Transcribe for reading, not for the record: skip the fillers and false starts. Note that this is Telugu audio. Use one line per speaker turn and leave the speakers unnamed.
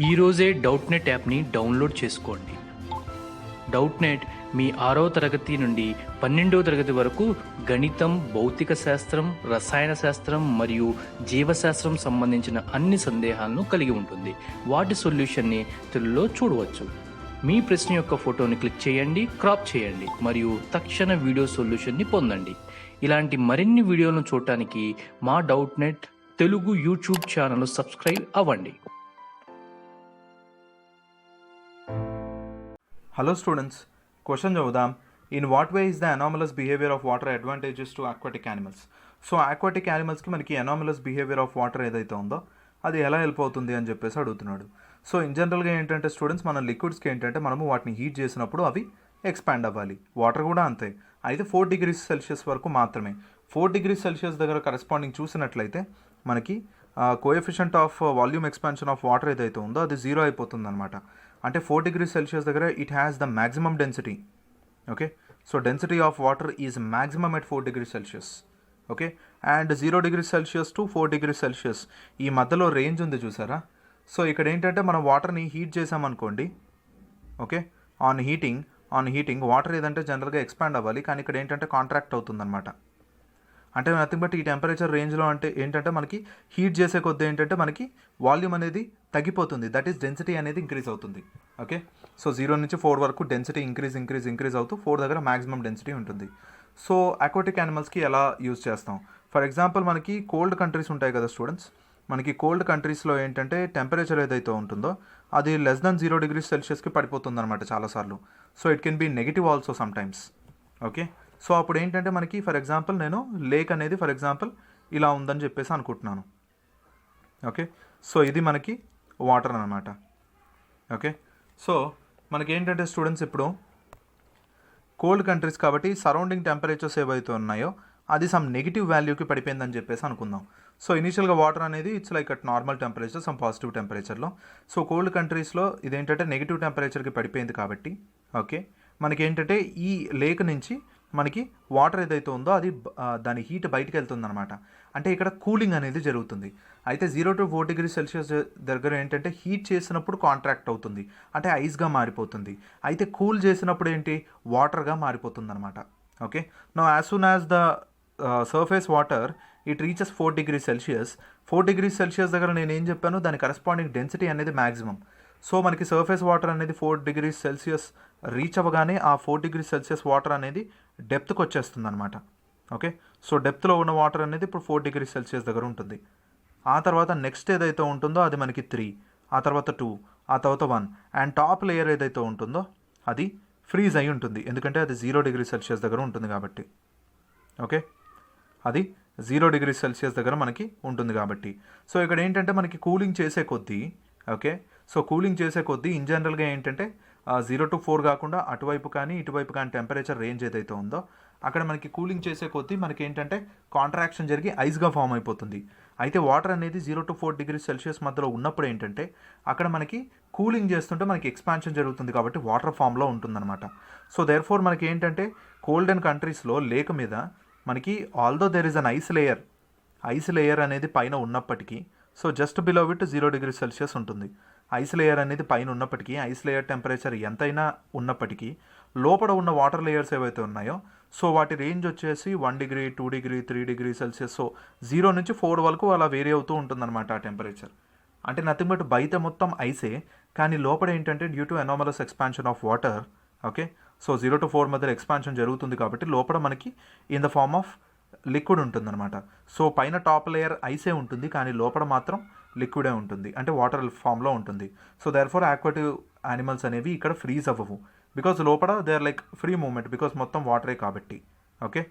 ఈరోజే డౌట్నెట్ యాప్ని డౌన్లోడ్ చేసుకోండి. డౌట్నెట్ మీ 6వ తరగతి నుండి 12వ తరగతి వరకు గణితం, భౌతిక శాస్త్రం, రసాయన శాస్త్రం మరియు జీవశాస్త్రం సంబంధించిన అన్ని సందేహాలను కలిగి ఉంటుంది. వాటి సొల్యూషన్ని తెలుగులో చూడవచ్చు. మీ ప్రశ్న యొక్క ఫోటోని క్లిక్ చేయండి, క్రాప్ చేయండి మరియు తక్షణ వీడియో సొల్యూషన్ని పొందండి. ఇలాంటి మరిన్ని వీడియోలను చూడటానికి మా Doubtnut Telugu YouTube channel subscribe అవ్వండి.
Hello students, question చదువుదాం. In what way is the anomalous behavior of water advantageous to aquatic animals? So aquatic animalsకి మనకి anomalous behavior of water ఏదైతే ఉందో అది ఎలా హెల్ప్ అవుతుంది అని చెప్పేసి అడుగుతున్నాడు. సో ఇన్ జనరల్గా ఏంటంటే స్టూడెంట్స్ మన లిక్విడ్స్కి ఏంటంటే మనము వాటిని హీట్ చేసినప్పుడు అవి ఎక్స్పాండ్ అవ్వాలి. వాటర్ కూడా అంతే, అయితే 4 degrees Celsius వరకు మాత్రమే. 4 degrees Celsius దగ్గర కరెస్పాండింగ్ చూసినట్లయితే మనకి coefficient of volume expansion of water ఏదైతే ఉందో అది 0 అయిపోతుంది అనమాట. అంటే 4 degrees Celsius దగ్గర it has the maximum density. Okay, so density of water is maximum at 4 degrees Celsius. Okay, and 0 degrees Celsius to 4 degrees Celsius ఈ మధ్యలో రేంజ్ ఉంది చూసారా. సో ఇక్కడ ఏంటంటే మనం వాటర్ని హీట్ చేసామనుకోండి. ఓకే, ఆన్ హీటింగ్ వాటర్ ఏదంటే జనరల్గా ఎక్స్పాండ్ అవ్వాలి, కానీ ఇక్కడ ఏంటంటే కాంట్రాక్ట్ అవుతుందన్నమాట. అంటే నథింగ్ బట్ ఈ టెంపరేచర్ రేంజ్లో అంటే ఏంటంటే మనకి హీట్ చేసే కొద్దీ ఏంటంటే మనకి వాల్యూమ్ అనేది తగ్గిపోతుంది, దట్ ఈస్ డెన్సిటీ అనేది ఇంక్రీజ్ అవుతుంది. ఓకే, సో 0 నుంచి 4 వరకు డెన్సిటీ ఇంక్రీజ్ అవుతూ 4 దగ్గర మ్యాక్సిమం డెన్సిటీ ఉంటుంది. సో అక్వాటిక్ యానిమల్స్కి ఎలా యూజ్ చేస్తాం? ఫర్ ఎగ్జాంపుల్ మనకి కోల్డ్ కంట్రీస్ ఉంటాయి కదా స్టూడెంట్స్, మనకి కోల్డ్ కంట్రీస్లో ఏంటంటే టెంపరేచర్ ఏదైతే ఉంటుందో అది లెస్ దెన్ 0 degrees Celsiusకి పడిపోతుంది అనమాట చాలాసార్లు. So it can be negative also some times. Okay, so అప్పుడు ఏంటంటే మనకి ఫర్ ఎగ్జాంపుల్ నేను లేక్ అనేది ఫర్ ఎగ్జాంపుల్ ఇలా ఉందని చెప్పేసి అనుకుంటున్నాను. ఓకే, సో ఇది మనకి వాటర్ అనమాట. ఓకే, సో మనకి ఏంటంటే స్టూడెంట్స్ ఇప్పుడు కోల్డ్ కంట్రీస్ కాబట్టి సరౌండింగ్ టెంపరేచర్స్ ఏవైతే ఉన్నాయో అది సమ్ నెగిటివ్ వాల్యూకి పడిపోయిందని చెప్పేసి అనుకుందాం. సో ఇనీషియల్గా వాటర్ అనేది it's like at normal temperature some positive టెంపరేచర్లో. సో కోల్డ్ కంట్రీస్లో ఇదేంటంటే నెగిటివ్ టెంపరేచర్కి పడిపోయింది కాబట్టి ఓకే మనకి ఏంటంటే ఈ లేక్ నుంచి మనకి వాటర్ ఏదైతే ఉందో అది దాని హీట్ బయటకు వెళ్తుంది అనమాట. అంటే ఇక్కడ కూలింగ్ అనేది జరుగుతుంది. అయితే 0 to 4 degrees Celsius దగ్గర ఏంటంటే హీట్ చేసినప్పుడు కాంట్రాక్ట్ అవుతుంది, అంటే ఐస్గా మారిపోతుంది. అయితే కూల్ చేసినప్పుడు ఏంటి వాటర్గా మారిపోతుంది అనమాట. Okay, now as soon as the surface water it reaches 4 degrees Celsius. 4 degrees Celsius దగ్గర నేను ఏం చెప్పాను, దాని కరెస్పాండింగ్ డెన్సిటీ అనేది మ్యాక్సిమం. సో మనకి సర్ఫేస్ వాటర్ అనేది 4 degrees Celsius రీచ్ అవ్వగానే ఆ 4 degrees Celsius వాటర్ అనేది డెప్త్కి వచ్చేస్తుంది అనమాట. ఓకే, సో డెప్త్లో ఉన్న వాటర్ అనేది ఇప్పుడు 4 degrees Celsius దగ్గర ఉంటుంది. ఆ తర్వాత నెక్స్ట్ ఏదైతే ఉంటుందో అది మనకి 3, ఆ తర్వాత 2, ఆ తర్వాత 1, అండ్ టాప్ లేయర్ ఏదైతే ఉంటుందో అది ఫ్రీజ్ అయి ఉంటుంది, ఎందుకంటే అది 0 degrees Celsius దగ్గర ఉంటుంది కాబట్టి. ఓకే, అది 0 degrees Celsius దగ్గర మనకి ఉంటుంది కాబట్టి. సో ఇక్కడ ఏంటంటే మనకి కూలింగ్ చేసే కొద్దీ ఓకే, సో కూలింగ్ చేసే కొద్దీ ఇన్ జనరల్గా ఏంటంటే 0 to 4 కాకుండా అటువైపు కానీ ఇటువైపు కానీ టెంపరేచర్ రేంజ్ ఏదైతే ఉందో అక్కడ మనకి కూలింగ్ చేసే కొద్దీ మనకి ఏంటంటే కాంట్రాక్షన్ జరిగి ఐస్గా ఫామ్ అయిపోతుంది. అయితే వాటర్ అనేది 0 to 4 degrees Celsius మధ్యలో ఉన్నప్పుడు ఏంటంటే అక్కడ మనకి కూలింగ్ చేస్తుంటే మనకి ఎక్స్పాన్షన్ జరుగుతుంది కాబట్టి వాటర్ ఫామ్లో ఉంటుందన్నమాట. సో దేర్ ఫోర్ మనకి ఏంటంటే కోల్డ్ అండ్ కంట్రీస్లో లేక్ మీద మనకి although there is an ice layer అనేది పైన ఉన్నప్పటికీ so just below it 0 degrees Celsius ఉంటుంది. ఐస్ లేయర్ అనేది పైన ఉన్నప్పటికీ ఐస్ లేయర్ టెంపరేచర్ ఎంతైనా ఉన్నప్పటికీ లోపల ఉన్న వాటర్ లేయర్స్ ఏవైతే ఉన్నాయో సో వాటి రేంజ్ వచ్చేసి 1 degree 2 degree 3 degrees Celsius. So 0 నుంచి 4 వరకు అలా వేరీ అవుతూ ఉంటుందన్నమాట ఆ టెంపరేచర్. అంటే నథింగ్ బట్ బయట మొత్తం ఐసే, కానీ లోపల ఏంటంటే due to anomalous expansion of water okay, so 0 to 4 మధ్య ఎక్స్పాన్షన్ జరుగుతుంది కాబట్టి లోపల మనకి in the form of liquid ఉంటుందన్నమాట. సో పైన టాప్ లేయర్ ఐసే ఉంటుంది, కానీ లోపల మాత్రం లిక్విడే ఉంటుంది, అంటే వాటర్ ఫామ్లో ఉంటుంది. So therefore aquatic animals అనేవి ఇక్కడ ఫ్రీజ్ అవ్వవు, బికాజ్ లోపల they are like free movement, because మొత్తం వాటరే కాబట్టి. ఓకే.